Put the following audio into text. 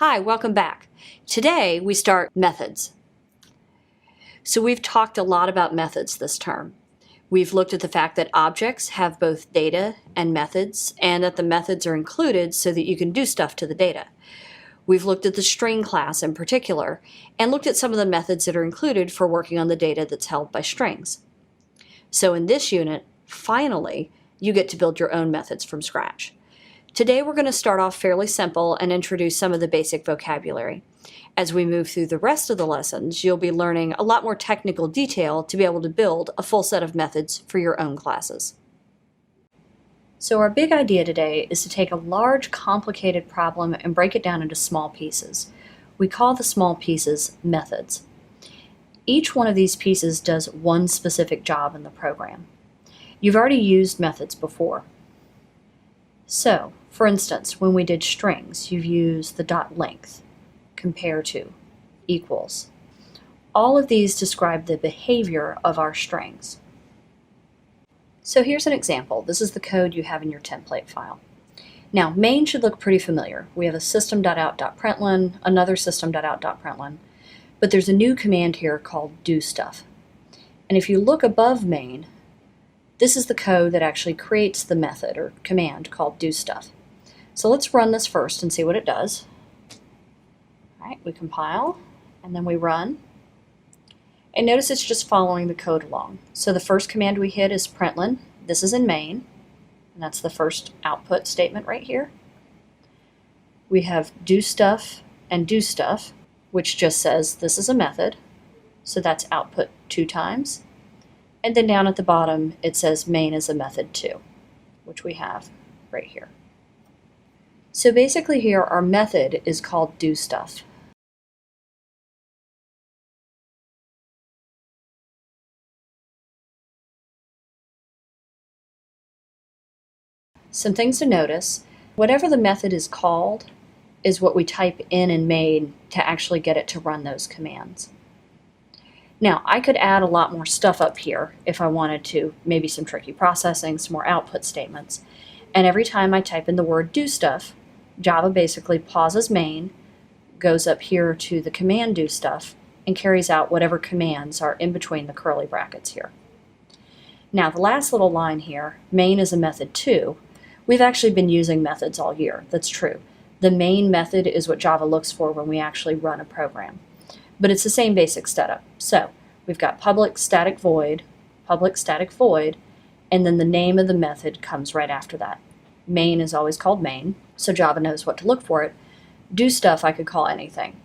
Hi, welcome back. Today we start methods. So we've talked a lot about methods this term. We've looked at the fact that objects have both data and methods, and that the methods are included so that you can do stuff to the data. We've looked at the string class in particular, and looked at some of the methods that are included for working on the data that's held by strings. So in this unit, finally, you get to build your own methods from scratch. Today we're going to start off fairly simple and introduce some of the basic vocabulary. As we move through the rest of the lessons, you'll be learning a lot more technical detail to be able to build a full set of methods for your own classes. So our big idea today is to take a large, complicated problem and break it down into small pieces. We call the small pieces methods. Each one of these pieces does one specific job in the program. You've already used methods before. So, for instance, when we did strings, you've used the dot length, compare to, equals. All of these describe the behavior of our strings. So here's an example. This is the code you have in your template file. Now, main should look pretty familiar. We have a system.out.println, another system.out.println, but there's a new command here called doStuff. And if you look above main, this is the code that actually creates the method or command called doStuff. So let's run this first and see what it does. All right, we compile and then we run. And notice it's just following the code along. So the first command we hit is println. This is in main, and that's the first output statement right here. We have doStuff and doStuff, which just says this is a method. So that's output 2 times. And then down at the bottom, it says main is a method too, which we have right here. So basically here, our method is called doStuff. Some things to notice: whatever the method is called is what we type in main to actually get it to run those commands. Now, I could add a lot more stuff up here if I wanted to, maybe some tricky processing, some more output statements. And every time I type in the word doStuff, Java basically pauses main, goes up here to the command doStuff, and carries out whatever commands are in between the curly brackets here. Now, the last little line here, main is a method too. We've actually been using methods all year. That's true. The main method is what Java looks for when we actually run a program. But it's the same basic setup. So we've got public static void, and then the name of the method comes right after that. Main is always called main, so Java knows what to look for it. doStuff I could call anything.